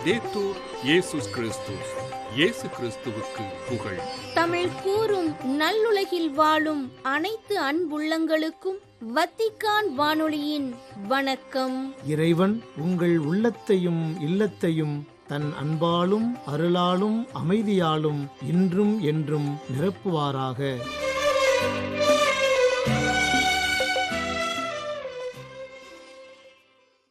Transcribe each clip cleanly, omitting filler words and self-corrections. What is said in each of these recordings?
லௌதேத்தூர் இயேசுஸ் கிறிஸ்துஸ். இயேசு கிறிஸ்துவுக்கு புகழ். தமிழ் கூறும் நல்லுலகில் வாழும் அனைத்து அன்புள்ளங்களுக்கும் வத்திக்கான் வானொலியின் வணக்கம். இறைவன் உங்கள் உள்ளத்தையும் இல்லத்தையும் தன் அன்பாலும் அருளாலும் அமைதியாலும் இன்றும் என்றும் நிரப்புவாராக.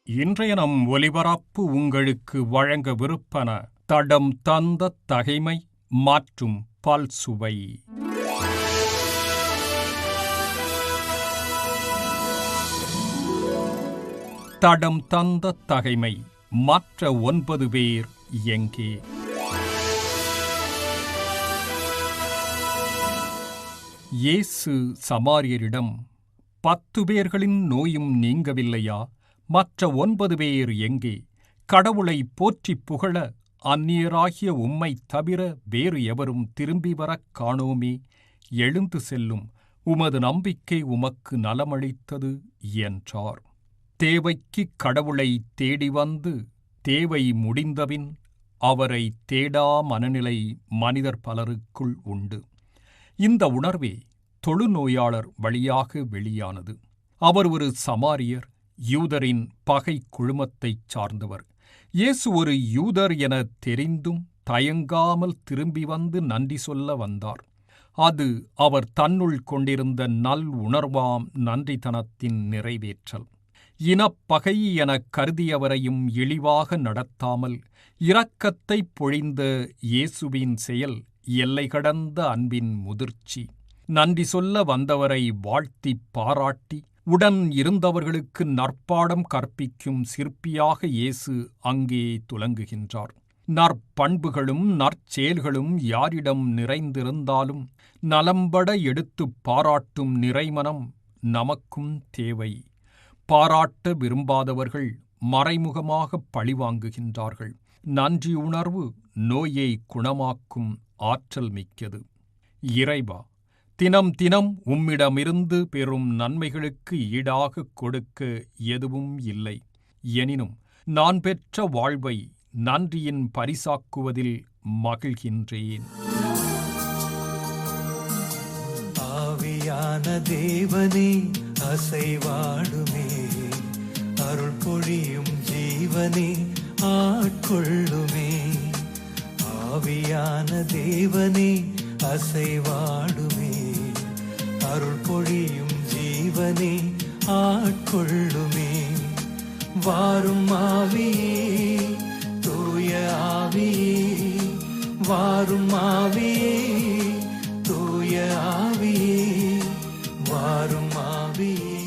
இன்றைய நம் ஒலிபரப்பு உங்களுக்கு வழங்கவிருப்பன தடம் தந்த தகைமை மற்றும் பல்சுவை. தடம் தந்த தகைமை. மற்ற 9 பேர் எங்கே? இயேசு சமாரியரிடம், 10 பேர்களின் நோயும் நீங்கவில்லையா? மற்ற 9 பேர் எங்கே? கடவுளை போற்றிப் புகழ அந்நியராகிய உம்மைத் தவிர வேறு எவரும் திரும்பி வரக் காணோமே. எழுந்து செல்லும், உமது நம்பிக்கை உமக்கு நலமளித்தது என்றார். தேவைக்குக் கடவுளை தேடி வந்து தேவை முடிந்தபின் அவரை தேடா மனநிலை மனிதர் பலருக்குள் உண்டு. இந்த உணர்வே தொழுநோயாளர் வழியாக வெளியானது. அவர் ஒரு சமாரியர், யூதரின் பகை குழுமத்தைச் சார்ந்தவர். இயேசு ஒரு யூதர் என தெரிந்தும் தயங்காமல் திரும்பி வந்து நன்றி சொல்ல வந்தார். அது அவர் தன்னுள் கொண்டிருந்த நல் உணர்வாம் நன்றித்தனத்தின் நிறைவேற்றல். இனப்பகை எனக் கருதியவரையும் இழிவாக நடத்தாமல் இரக்கத்தைப் பொழிந்த இயேசுவின் செயல் எல்லை கடந்த அன்பின் முதிர்ச்சி. நன்றி சொல்ல வந்தவரை வாழ்த்திப் பாராட்டி உடன் இருந்தவர்களுக்கு நற்பாடம் கற்பிக்கும் சிற்பியாக இயேசு அங்கே துலங்குகின்றார். நற்பண்புகளும் நற்செயல்களும் யாரிடம் நிறைந்திருந்தாலும் நலம்பட எடுத்துப் பாராட்டும் நிறைமனம் நமக்கும் தேவை. பாராட்ட விரும்பாதவர்கள் மறைமுகமாக பழிவாங்குகின்றார்கள். நன்றியுணர்வு நோயை குணமாக்கும் ஆற்றல் மிக்கது. இறைவா, தினம் தினம் உம்மிடமிருந்து பெறும் நன்மைகளுக்கு ஈடாகக் கொடுக்க எதுவும் இல்லை. எனினும் நான் பெற்ற வாழ்வை நன்றியின் பரிசாக்குவதில் மகிழ்கின்றேன். ஆவியான தேவனே அசைவாடுமே, அருள் பொழியும் ஜீவனே ஆட்கொள்ளுமே. ஆவியான தேவனே அசைவாடுமே, அருள் பொழியும் ஜீவனே ஆட்கொள்ளுமே. வாரும் ஆவியே, தூய ஆவியே, வாரும் ஆவியே, தூய ஆவியே, வாரும் ஆவியே.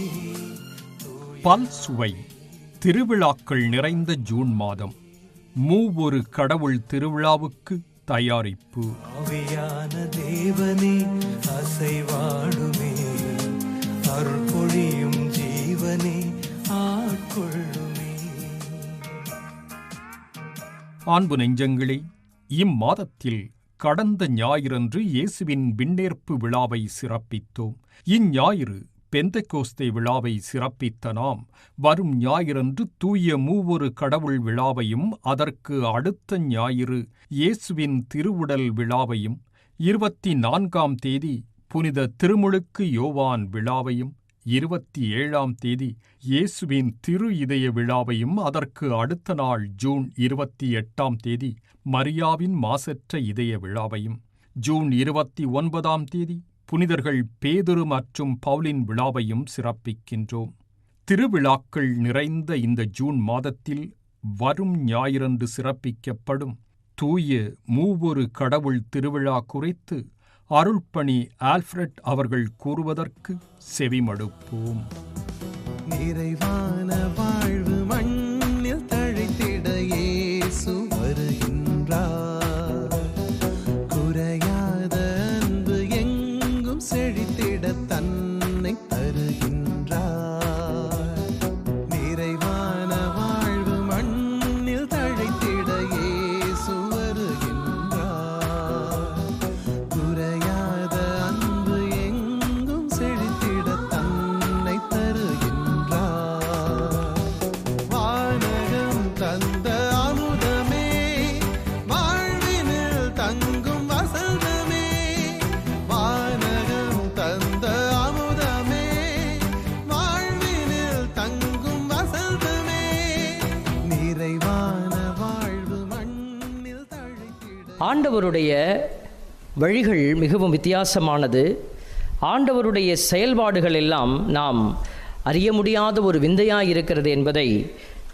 பல்சுவை. திருவிழாக்கள் நிறைந்த ஜூன் மாதம். மூவொரு கடவுள் திருவிழாவுக்கு தயாரிப்பு. ஆவியான தேவனே அசைவாடுமே, அருள் பொழியும் ஜீவனே ஆட்கொள்ளுமே. அன்பு நெஞ்சங்களே, இம்மாதத்தில் கடந்த ஞாயிறன்று இயேசுவின் விண்ணேற்பு விழாவை சிறப்பித்தோம். இஞ்ஞாயிறு பெந்தெகோஸ்தே விழாவை சிறப்பித்த நாம், வரும் ஞாயிறன்று தூய மூவொரு கடவுள் விழாவையும் அதற்கு அடுத்த ஞாயிறு இயேசுவின் திருவுடல் விழாவையும் 24ஆம் தேதி புனித திருமுழுக்கு யோவான் விழாவையும் 27ஆம் தேதி இயேசுவின் திரு இதய விழாவையும் அதற்கு அடுத்த நாள் ஜூன் 28ஆம் தேதி மரியாவின் மாசற்ற இதய விழாவையும், ஜூன் 29ஆம் தேதி புனிதர்கள் பேதுரு மற்றும் பவுலின் விழாவையும் சிறப்பிக்கின்றோம். திருவிழாக்கள் நிறைந்த இந்த ஜூன் மாதத்தில் வரும் ஞாயிறன்று சிறப்பிக்கப்படும் தூய மூவொரு கடவுள் திருவிழா குறித்து அருள்பணி ஆல்ஃபிரட் அவர்கள் கூறுவதற்கு செவிமடுப்போம். நிறைவான வாழ்வு மண்ணில் தழைத்திட இயேசு வருகின்றார். குறையாத அன்பு எங்கும் செழித்திட தன்னை தருகின்றார். நிறைவான வாழ்வு மண்ணில் தழைத்திட இயேசு வருகின்றார். குறையாத அன்பு எங்கும் செழித்திட தன்னை தருகின்றார். ஆண்டவருடைய வழிகள் மிகவும் வித்தியாசமானது. ஆண்டவருடைய செயல்பாடுகள் எல்லாம் நாம் அறிய முடியாத ஒரு விந்தையாக இருக்கிறது என்பதை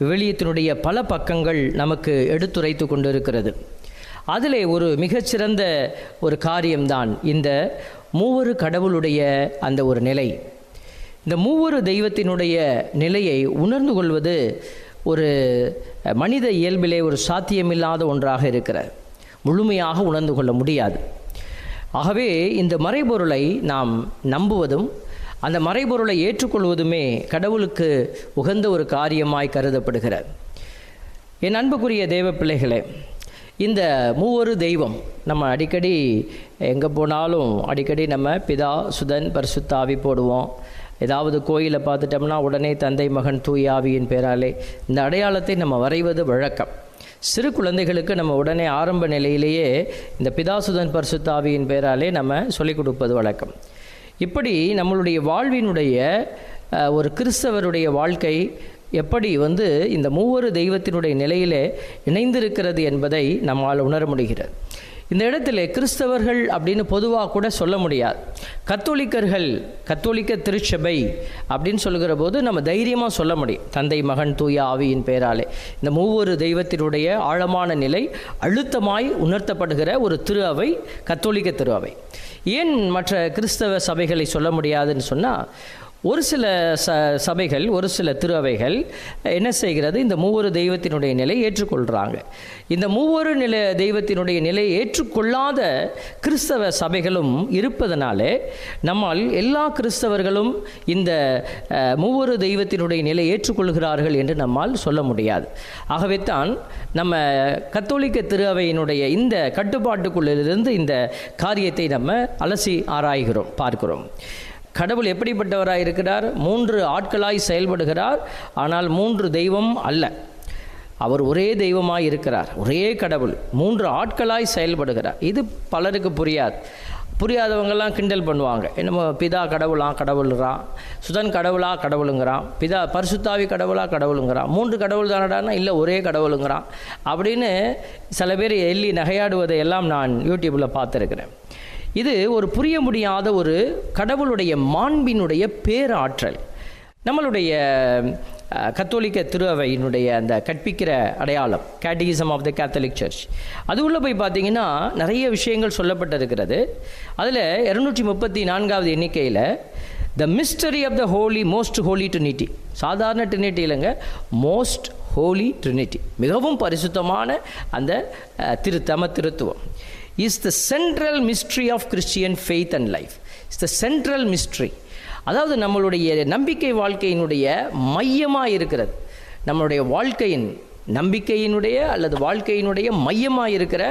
விவிலியத்தினுடைய பல பக்கங்கள் நமக்கு எடுத்துரைத்து கொண்டிருக்கிறது. அதிலே ஒரு மிகச்சிறந்த ஒரு காரியம்தான் இந்த மூவரு கடவுளுடைய அந்த ஒரு நிலை. இந்த மூவரு தெய்வத்தினுடைய நிலையை உணர்ந்து கொள்வது ஒரு மனித இயல்பிலே ஒரு சாத்தியமில்லாத ஒன்றாக இருக்கிறது. முழுமையாக உணர்ந்து கொள்ள முடியாது. ஆகவே இந்த மறைபொருளை நாம் நம்புவதும் அந்த மறைபொருளை ஏற்றுக்கொள்வதுமே கடவுளுக்கு உகந்த ஒரு காரியமாய் கருதப்படுகிறது. என் அன்புக்குரிய தேவ பிள்ளைகளே, இந்த மூவரு தெய்வம் நம்ம அடிக்கடி எங்கே போனாலும் அடிக்கடி நம்ம பிதா சுதன் பரிசுத்த ஆவி போடுவோம். ஏதாவது கோயிலை பார்த்துட்டோம்னா உடனே தந்தை மகன் தூய ஆவியின் பேராலே இந்த அடையாளத்தை நம்ம வரைவது வழக்கம். சிறு குழந்தைகளுக்கு நம்ம உடனே ஆரம்ப நிலையிலேயே இந்த பிதாசுதன் பரிசுத்த ஆவியின் பேராலே நம்ம சொல்லிக் கொடுப்பது வழக்கம். இப்படி நம்மளுடைய வாழ்வினுடைய ஒரு கிறிஸ்தவருடைய வாழ்க்கை எப்படி இந்த மூவரு தெய்வத்தினுடைய நிலையிலே இணைந்திருக்கிறது என்பதை நம்மால் உணர முடிகிறது. இந்த இடத்துல கிறிஸ்தவர்கள் அப்படின்னு பொதுவாக கூட சொல்ல முடியாது. கத்தோலிக்கர்கள், கத்தோலிக்க திருச்சபை அப்படின்னு சொல்லுகிற போது நம்ம தைரியமாக சொல்ல முடியும். தந்தை மகன் தூய ஆவியின் பெயராலே இந்த மூவொரு தெய்வத்தினுடைய ஆழமான நிலை அழுத்தமாய் உணர்த்தப்படுகிற ஒரு திரு அவை கத்தோலிக்க திரு அவை. ஏன் மற்ற கிறிஸ்தவ சபைகளை சொல்ல முடியாதுன்னு சொன்னால், ஒரு சில சபைகள், ஒரு சில திரு அவைகள் என்ன செய்கிறது, இந்த மூவொரு தெய்வத்தினுடைய நிலையை ஏற்றுக்கொள்கிறாங்க. இந்த மூவொரு தெய்வத்தினுடைய நிலையை ஏற்றுக்கொள்ளாத கிறிஸ்தவ சபைகளும் இருப்பதனாலே நம்மால் எல்லா கிறிஸ்தவர்களும் இந்த மூவொரு தெய்வத்தினுடைய நிலையை ஏற்றுக்கொள்கிறார்கள் என்று நம்மால் சொல்ல முடியாது. ஆகவே தான் நம்ம கத்தோலிக்க திரு அவையினுடைய இந்த கட்டுப்பாட்டுக்குள்ளிருந்து இந்த காரியத்தை நம்ம அலசி ஆராய்கிறோம், பார்க்கிறோம். கடவுள் எப்படிப்பட்டவராக இருக்கிறார்? 3 ஆட்களாய் செயல்படுகிறார். ஆனால் 3 தெய்வம் அல்ல, அவர் ஒரே தெய்வமாய் இருக்கிறார். ஒரே கடவுள் 3 ஆட்களாய் செயல்படுகிறார். இது பலருக்கு புரியாதவங்கெல்லாம் கிண்டல் பண்ணுவாங்க. என்னமோ பிதா கடவுளுங்கிறான், சுதன் கடவுளுங்கிறான், பிதா பரிசுத்தாவி கடவுளுங்கிறான், 3 கடவுள் தானடானா, இல்லை ஒரே கடவுளுங்கிறான் அப்படின்னு சில பேர் எள்ளி நகையாடுவதை எல்லாம் நான் யூடியூப்பில் பார்த்துருக்கிறேன். இது ஒரு புரிய முடியாத ஒரு கடவுளுடைய மாண்பினுடைய பேராற்றல். நம்மளுடைய கத்தோலிக்க திரு அவையினுடைய அந்த கற்பிக்கிற அடையாளம், catechism of the Catholic Church, அது உள்ளே போய் பார்த்தீங்கன்னா நிறைய விஷயங்கள் சொல்லப்பட்டிருக்கிறது. அதில் 234வது எண்ணிக்கையில் the mystery of the most holy trinity, சாதாரண ட்ரினிட்டி இல்லைங்க, மோஸ்ட் ஹோலி ட்ரினிட்டி, மிகவும் பரிசுத்தமான அந்த திருத்துவம் is the central mystery of Christian faith and life. It's the central mystery. அதாவது நம்மளுடைய நம்பிக்கை வாழ்க்கையினுடைய மையமாக இருக்கிறது. நம்மளுடைய வாழ்க்கையின் நம்பிக்கையினுடைய அல்லது வாழ்க்கையினுடைய மையமாக இருக்கிற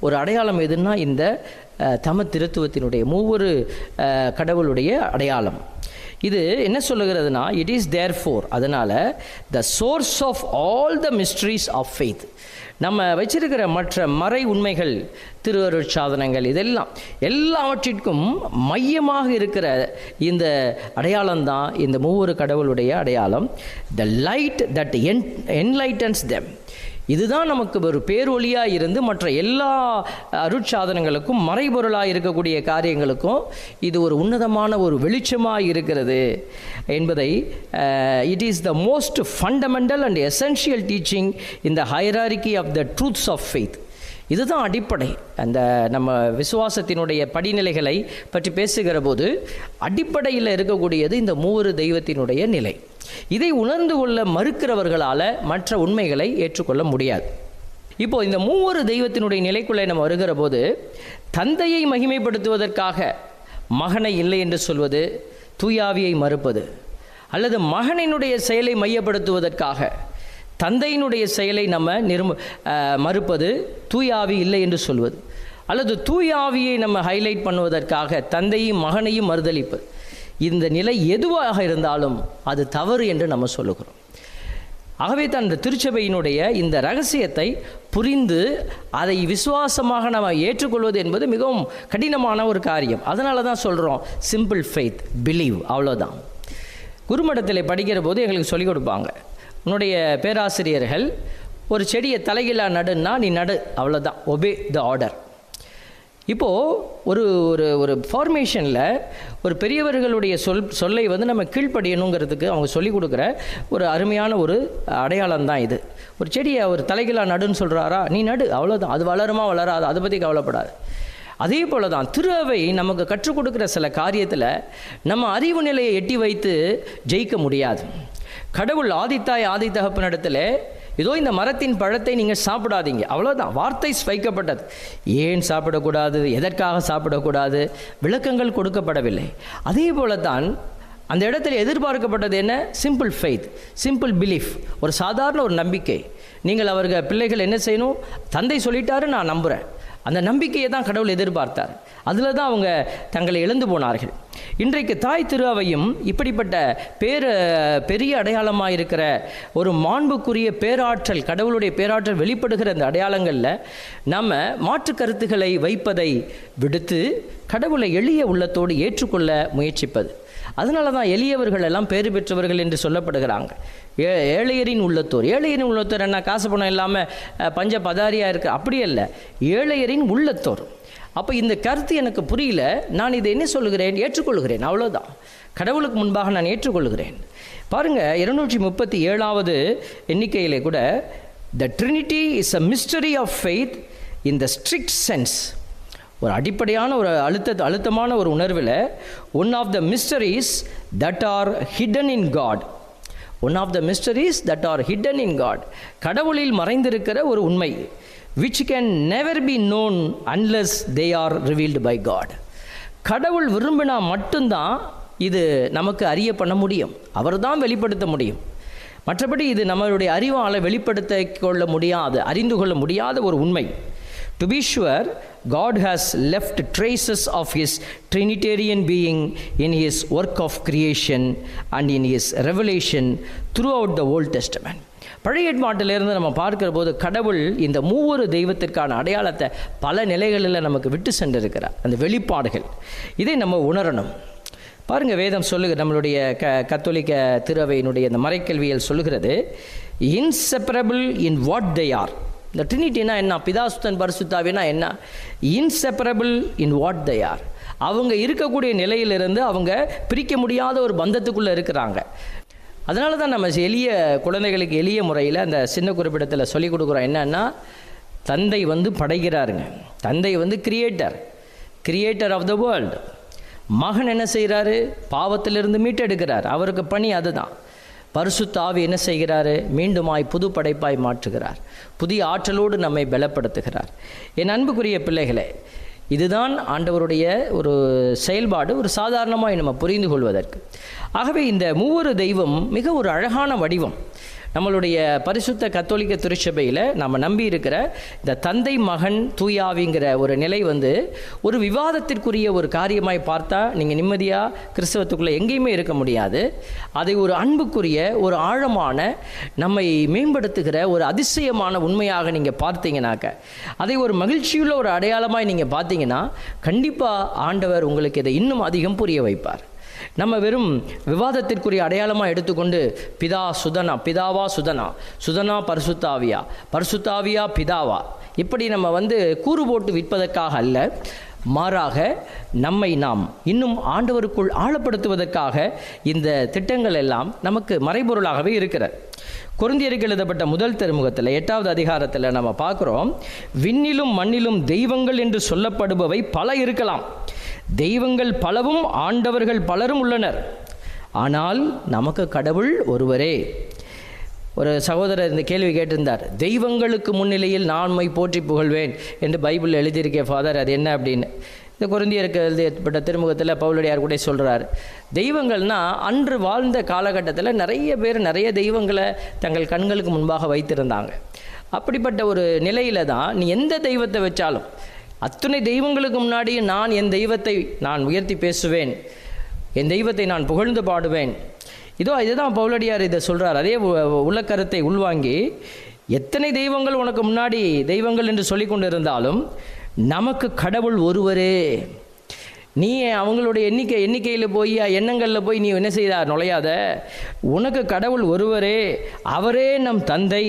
ஒரு அடையாளம் எதுன்னா இந்த திருத்துவத்தினுடைய மூவொரு கடவுளுடைய அடையாளம். இது என்ன சொல்லுகிறதுனா, இட் இஸ் தேர்ஃபோர், அதனால் the source of all the mysteries of faith. நம்ம வச்சிருக்கிற மற்ற மறை உண்மைகள், திருவருட்சாதனங்கள், இதெல்லாம் எல்லாவற்றிற்கும் மையமாக இருக்கிற இந்த அடையாளம்தான் இந்த மூவொரு கடவுளுடைய அடையாளம். The light that enlightens them. இதுதான் நமக்கு ஒரு பேரொளியாக இருந்து மற்ற எல்லா அருட்சாதனங்களுக்கும் மறைபொருளாக இருக்கக்கூடிய காரியங்களுக்கும் இது ஒரு உன்னதமான ஒரு வெளிச்சமாக இருக்கிறது என்பதை, it is the most fundamental and essential teaching in the hierarchy of the truths of faith. இதுதான் அடிப்படை. அந்த நம்ம விசுவாசத்தினுடைய படிநிலைகளை பற்றி பேசுகிற போது அடிப்படையில் இருக்கக்கூடியது இந்த மூவொரு தெய்வத்தினுடைய நிலை. இதை உணர்ந்து கொள்ள மறுக்கிறவர்களால் மற்ற உண்மைகளை ஏற்றுக்கொள்ள முடியாது. இப்போ இந்த மூவொரு தெய்வத்தினுடைய நிலைக்குள்ளே நம்ம வருகிற போது, தந்தையை மகிமைப்படுத்துவதற்காக மகனை இல்லை என்று சொல்வது தூயாவியை மறுப்பது, அல்லது மகனினுடைய செயலை மையப்படுத்துவதற்காக தந்தையினுடைய செயலை நம்ம மறுப்பது தூயாவி இல்லை என்று சொல்வது, அல்லது தூயாவியை நம்ம ஹைலைட் பண்ணுவதற்காக தந்தையும் மகனையும் மறுதளிப்பது. இந்த நிலை எதுவாக இருந்தாலும் அது தவறு என்று நம்ம சொல்லுகிறோம். ஆகவே தான் இந்த திருச்சபையினுடைய இந்த ரகசியத்தை புரிந்து அதை விசுவாசமாக நம்ம ஏற்றுக்கொள்வது என்பது மிகவும் கடினமான ஒரு காரியம். அதனால தான் சொல்கிறோம் சிம்பிள் ஃபெய்த், பிலீவ், அவ்வளோதான். குருமடத்தில் படிக்கிற போது எங்களுக்கு சொல்லிக் கொடுப்பாங்க, உன்னுடைய பேராசிரியர்கள் ஒரு செடியை தலைகீழாக நடுன்னா நீ நடு, அவ்வளோதான், ஒபே த ஆர்டர். இப்போது ஒரு ஒரு ஒரு ஃபார்மேஷனில் ஒரு பெரியவர்களுடைய சொல்லை வந்து நம்ம கீழ்ப்படியணுங்கிறதுக்கு அவங்க சொல்லிக் கொடுக்குற ஒரு அருமையான ஒரு அடையாளம் தான் இது. ஒரு செடியை ஒரு தலைகீழாக நடுன்னு சொல்கிறாரா, நீ நடு, அவ்வளோதான். அது வளருமா வளராது, அதை பற்றி கவலைப்படாது. அதே போல தான் திரு அவை நமக்கு கற்றுக் கொடுக்குற சில காரியத்தில் நம்ம அறிவு நிலையை எட்டி வைத்து ஜெயிக்க முடியாது. கடவுள் ஆதித்தாய் ஆதி தகப்பனிடத்தில் ஏதோ இந்த மரத்தின் பழத்தை நீங்கள் சாப்பிடாதீங்க, அவ்வளோதான், வார்த்தை வைக்கப்பட்டது. ஏன் சாப்பிடக்கூடாது, எதற்காக சாப்பிடக்கூடாது, விளக்கங்கள் கொடுக்கப்படவில்லை. அதே போல தான் அந்த இடத்துல எதிர்பார்க்கப்பட்டது என்ன? சிம்பிள் ஃபெய்த், சிம்பிள் பிலீஃப், ஒரு சாதாரண ஒரு நம்பிக்கை. நீங்கள் அவர்கள் பிள்ளைகள் என்ன செய்யணும்? தந்தை சொல்லிட்டாரு, நான் நம்புகிறேன். அந்த நம்பிக்கையை தான் கடவுள் எதிர்பார்த்தார். அதில் தான் அவங்க தங்களை இழந்து போனார்கள். இன்றைக்கு தாய் திரு அவையும் இப்படிப்பட்ட பெரிய அடையாளமாக இருக்கிற ஒரு மாண்புக்குரிய பேராற்றல், கடவுளுடைய பேராற்றல் வெளிப்படுகிற அந்த அடையாளங்களில் நம்ம மாற்று கருத்துக்களை வைப்பதை விடுத்து கடவுளை எளிய உள்ளத்தோடு ஏற்றுக்கொள்ள முயற்சிப்பது. அதனால தான் எளியவர்கள் எல்லாம் பேறு பெற்றவர்கள் என்று சொல்லப்படுகிறாங்க. ஏழையரின் உள்ளத்தோர். ஏழையரின் உள்ளத்தோர் என்ன? காசு பணம் இல்லாமல் பஞ்ச பதாரியாக இருக்குது, அப்படியே இல்லை, ஏழையரின் உள்ளத்தோர். அப்போ இந்த கருத்து எனக்கு புரியல, நான் இதை என்ன சொல்லுகிறேன்? ஏற்றுக்கொள்கிறேன், அவ்வளோதான். கடவுளுக்கு முன்பாக நான் ஏற்றுக்கொள்கிறேன். பாருங்கள், 237வது எண்ணிக்கையிலே கூட the trinity is a mystery of faith in the strict sense. ஒரு அடிப்படையான ஒரு அழுத்தமான ஒரு உணர்வில் one of the mysteries that are hidden in God. One of the mysteries that are hidden in God. கடவுளில் மறைந்திருக்கிற ஒரு உண்மை, which can never be known unless they are revealed by God. கடவுள் விரும்பினா மட்டும்தான் இது நமக்கு அறிய பண்ண முடியும், அவர் தான் வெளிப்படுத்த முடியும். மற்றபடி இது நம்மளுடைய அறிவால் வெளிப்படுத்த கொள்ள முடியாத, அறிந்து கொள்ள முடியாத ஒரு உண்மை. To be sure, God has left traces of His Trinitarian being in His work of creation and in His revelation throughout the Old Testament. பழைய ஏற்பாட்டிலிருந்து நம்ம பார்க்கிற போது கடவுள் இந்த மூவொரு தெய்வத்திற்கான அடையாளத்தை பல நிலைகளில் நமக்கு விட்டு சென்றிருக்கிறார். அந்த வெளிப்பாடுகள் இதை நம்ம உணரணும். பாருங்கள், வேதம் சொல்லுகிற நம்மளுடைய கத்தோலிக்க திருவையினுடைய இந்த மறைக்கல்வியல் சொல்லுகிறது, inseparable in what they are. இந்த ட்ரினிட்டினா என்ன? பிதாசுத்தன் பரிசுத்தாவினா என்ன? Inseparable in what they are. அவங்க இருக்கக்கூடிய நிலையிலிருந்து அவங்க பிரிக்க முடியாத ஒரு பந்தத்துக்குள்ளே இருக்கிறாங்க. அதனால தான் நம்ம எளிய குழந்தைகளுக்கு எளிய முறையில் அந்த சின்ன குறிப்பிடத்தில் சொல்லிக் கொடுக்குறோம். என்னன்னா, தந்தை வந்து படைக்கிறாருங்க, தந்தை வந்து கிரியேட்டர் ஆஃப் த வேர்ல்டு. மகன் என்ன செய்கிறாரு? பாவத்திலிருந்து மீட்டெடுக்கிறார், அவருக்கு பணி அதுதான். பரிசுத்த ஆவி என்ன செய்கிறாரு? மீண்டுமாய் புது படைப்பாய் மாற்றுகிறார், புதிய ஆற்றலோடு நம்மை பலப்படுத்துகிறார். என் அன்புக்குரிய பிள்ளைகளே, இதுதான் ஆண்டவருடைய ஒரு செயல்பாடு, ஒரு சாதாரணமாக நம்ம புரிந்து கொள்வதற்கு. ஆகவே இந்த மூவொரு தெய்வம் மிக ஒரு அழகான வடிவம். நம்மளுடைய பரிசுத்த கத்தோலிக்க திருச்சபையில் நம்ம நம்பி இருக்கிற இந்த தந்தை மகன் தூயாவிங்கிற ஒரு நிலை வந்து ஒரு விவாதத்திற்குரிய ஒரு காரியமாய் பார்த்தா நீங்கள் நிம்மதியாக கிறிஸ்தவத்துக்குள்ளே எங்கேயுமே இருக்க முடியாது. அதை ஒரு அன்புக்குரிய, ஒரு ஆழமான, நம்மை மேம்படுத்துகிற ஒரு அதிசயமான உண்மையாக நீங்கள் பார்த்தீங்கன்னாக்க, அதை ஒரு மகிழ்ச்சியுள்ள ஒரு அடையாளமாய் நீங்கள் பார்த்தீங்கன்னா கண்டிப்பாக ஆண்டவர் உங்களுக்கு இதை இன்னும் அதிகம் புரிய வைப்பார். நம்ம வெறும் விவாதத்திற்குரிய அடையாளமாக எடுத்துக்கொண்டு பிதாவா சுதனா பரிசுத்தாவியா பிதாவா இப்படி நம்ம கூறு போட்டு விற்பதற்காக அல்ல, மாறாக நம்மை நாம் இன்னும் ஆண்டவருக்குள் ஆழப்படுத்துவதற்காக இந்த திட்டங்கள் எல்லாம் நமக்கு மறைபொருளாகவே இருக்கிறது. கொரிந்தியருக்கு எழுதப்பட்ட முதல் திருமுகத்தில் 8வது அதிகாரத்தில் நம்ம பார்க்குறோம், விண்ணிலும் மண்ணிலும் தெய்வங்கள் என்று சொல்லப்படுபவை பல இருக்கலாம், தெய்வங்கள் பலவும் ஆண்டவர்கள் பலரும் உள்ளனர், ஆனால் நமக்கு கடவுள் ஒருவரே. ஒரு சகோதரர் இந்த கேள்வி கேட்டிருந்தார், தெய்வங்களுக்கு முன்னிலையில் நான் உம்மை போற்றி புகழ்வேன் என்று பைபிள் எழுதியிருக்கேன் ஃபாதர், அது என்ன அப்படின்னு. இந்த கொரிந்தியருக்கு எழுதப்பட்ட திருமுகத்தில் பவுலடியார் கூட சொல்கிறார், தெய்வங்கள்னால் அன்று வாழ்ந்த காலகட்டத்தில் நிறைய பேர் நிறைய தெய்வங்களை தங்கள் கண்களுக்கு முன்பாக வைத்திருந்தாங்க. அப்படிப்பட்ட ஒரு நிலையில் தான் நீ எந்த தெய்வத்தை வச்சாலும், அத்தனை தெய்வங்களுக்கு முன்னாடி நான் என் தெய்வத்தை நான் உயர்த்தி பேசுவேன், என் தெய்வத்தை நான் புகழ்ந்து பாடுவேன். இதுதான் பவுலடியார் இதை சொல்கிறார். அதே உலக்கருத்தை உள்வாங்கி, எத்தனை தெய்வங்கள் உனக்கு முன்னாடி தெய்வங்கள் என்று சொல்லி கொண்டு இருந்தாலும் நமக்கு கடவுள் ஒருவரே. நீ அவங்களுடைய எண்ணிக்கையில் போய் எண்ணங்களில் போய் நீ என்ன செய்தார் நுழையாத. உனக்கு கடவுள் ஒருவரே, அவரே நம் தந்தை,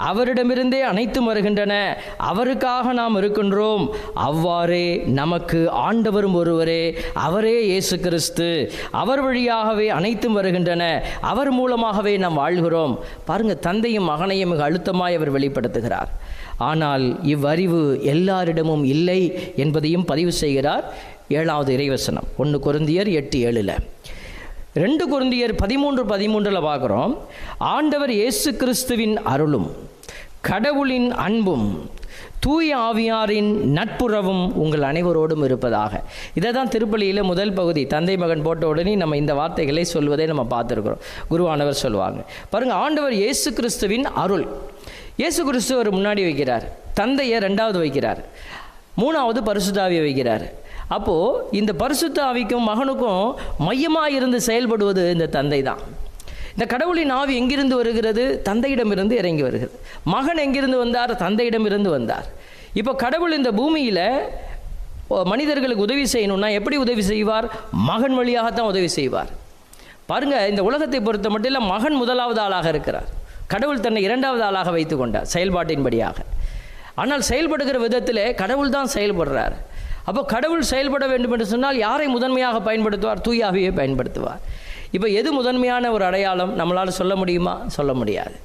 அவரிடமிருந்தே அனைத்தும் வருகின்றன, அவருக்காக நாம் இருக்கின்றோம். அவ்வாறே நமக்கு ஆண்டவரும் ஒருவரே, அவரே இயேசு கிறிஸ்து, அவர் வழியாகவே அனைத்தும் வருகின்றன, அவர் மூலமாகவே நாம் வாழ்கிறோம். பாருங்கள், தந்தையும் மகனையும் மிக அழுத்தமாய் அவர் வெளிப்படுத்துகிறார். ஆனால் இவ்வறிவு எல்லாரிடமும் இல்லை என்பதையும் பதிவு செய்கிறார். 7வது இறைவசனம் 1 கொரிந்தியர் 8:7. 2 கொரிந்தியர் 13:13 பார்க்குறோம். ஆண்டவர் இயேசு கிறிஸ்துவின் அருளும் கடவுளின் அன்பும் தூய ஆவியாரின் நட்புறவும் உங்கள் அனைவரோடும் இருப்பதாக. இதை தான் திருப்பலியில் முதல் பகுதி தந்தை மகன் போட்ட உடனே நம்ம இந்த வார்த்தைகளை சொல்வதை நம்ம பார்த்துருக்குறோம். குருவானவர் சொல்லுவாங்க பாருங்கள், ஆண்டவர் இயேசு கிறிஸ்துவின் அருள். இயேசு கிறிஸ்துவர் முன்னாடி வைக்கிறார், தந்தையை 2வது வைக்கிறார், 3வது பரிசுத்த ஆவியை வைக்கிறார். அப்போது இந்த பரிசுத்த ஆவிக்கும் மகனுக்கும் மையமாக இருந்து செயல்படுவது இந்த தந்தை தான். இந்த கடவுளின் ஆவி எங்கிருந்து வருகிறது? தந்தையிடமிருந்து இறங்கி வருகிறது. மகன் எங்கிருந்து வந்தார்? தந்தையிடமிருந்து வந்தார். இப்போ கடவுள் இந்த பூமியில் மனிதர்களுக்கு உதவி செய்யணும்னா எப்படி உதவி செய்வார்? மகன் வழியாகத்தான் உதவி செய்வார். பாருங்கள், இந்த உலகத்தை பொறுத்த மட்டும் இல்லை, மகன் 1வது ஆளாக இருக்கிறார். கடவுள் தன்னை 2வது ஆளாக வைத்து கொண்டார் செயல்பாட்டின்படியாக. ஆனால் செயல்படுகிற விதத்தில் கடவுள் தான் செயல்படுறார். அப்போ கடவுள் செயல்பட வேண்டும் என்று சொன்னால் யாரை முதன்மையாக பயன்படுத்துவார்? தூய ஆவியை பயன்படுத்துவார். இப்போ எது முதன்மையான ஒரு அடையாளம் நம்மளால் சொல்ல முடியுமா? சொல்ல முடியாது.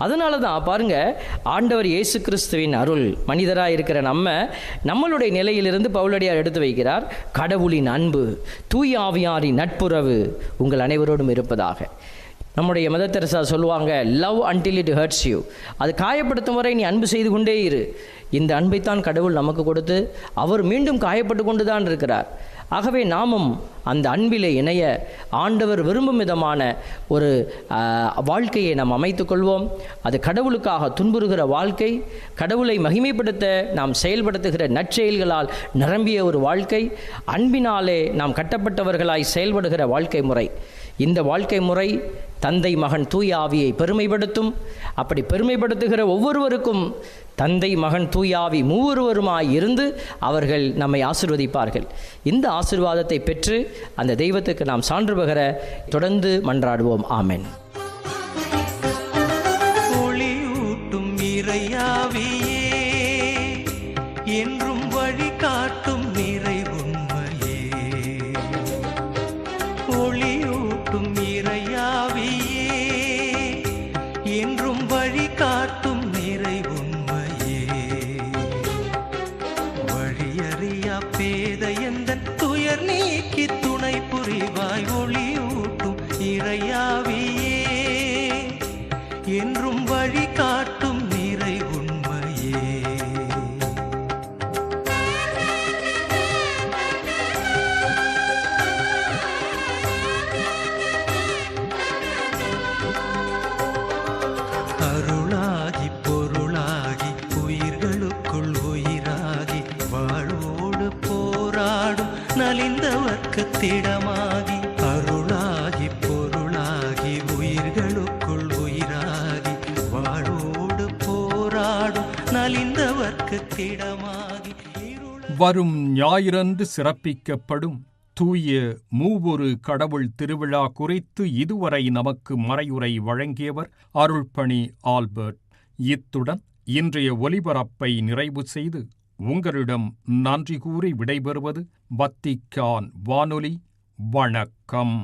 அதனால தான் பாருங்கள், ஆண்டவர் இயேசு கிறிஸ்துவின் அருள் மனிதராக இருக்கிற நம்மளுடைய நிலையிலிருந்து பவுலடியார் எடுத்து வைக்கிறார். கடவுளின் அன்பு, தூய ஆவியாரின் நட்புறவு உங்கள் அனைவரோடும் இருப்பதாக. நம்முடைய மதர் தெரசா சொல்லுவாங்க, love until it hurts you. அது காயப்படுத்தும் வரை நீ அன்பு செய்து கொண்டே இரு. இந்த அன்பைத்தான் கடவுள் நமக்கு கொடுத்து அவர் மீண்டும் காயப்பட்டு கொண்டு தான் இருக்கிறார். ஆகவே நாமும் அந்த அன்பிலே இணைய ஆண்டவர் விரும்பும் விதமான ஒரு வாழ்க்கையை நாம் அமைத்து கொள்வோம். அது கடவுளுக்காக துன்புறுகிற வாழ்க்கை, கடவுளை மகிமைப்படுத்த நாம் செயல்படுத்துகிற நற்செயல்களால் நிரம்பிய ஒரு வாழ்க்கை, அன்பினாலே நாம் கட்டப்பட்டவர்களாய் செயல்படுகிற வாழ்க்கை முறை. இந்த வாழ்க்கை முறை தந்தை மகன் தூய ஆவியை பெருமைப்படுத்தும். அப்படி பெருமைப்படுத்துகிற ஒவ்வொருவருக்கும் தந்தை மகன் தூய ஆவி மூவருவருமாய் இருந்து அவர்கள் நம்மை ஆசீர்வதிப்பார்கள். இந்த ஆசீர்வாதத்தை பெற்று அந்த தெய்வத்துக்கு நாம் சான்று பகர தொடர்ந்து மன்றாடுவோம். ஆமென். ஒளியூட்டும் இறையாவியே, என்றும் வழிகாட்டும் நிறை உண்மையே. ஒளியூட்டும் இறையாவியே, என்றும் வழிகாட்டும் நிறை உண்மையே. வழியறியா பேதையந்தன் துயர் நீக்கி துணை புரிவாய். ஒளியூட்டும் இறையாவியே, என்றும் வழிகாட்டும் நிறை உண்மையே. அருளாகி பொருளாகி உயிர்களுக்குள் உயிராகி வாழ்வோடு போராடும் நலிந்தவர்க்கு திடமாகி. அருளாகி பொருளாகி உயிர்களுக்குள் உயிராகி வாழ்வோடு போராடும் நலிந்தவர்க்கு திடமாகி. வரும் ஞாயிறன்று சிறப்பிக்கப்படும் தூய மூவொரு கடவுள் திருவிழா குறித்து இதுவரை நமக்கு மறையுரை வழங்கியவர் அருள்பணி ஆல்பர்ட். இத்துடன் இன்றைய ஒலிபரப்பை நிறைவு செய்து உங்களிடம் நன்றி கூறி விடைபெறுவது வத்திக்கான் வானொலி. வணக்கம்.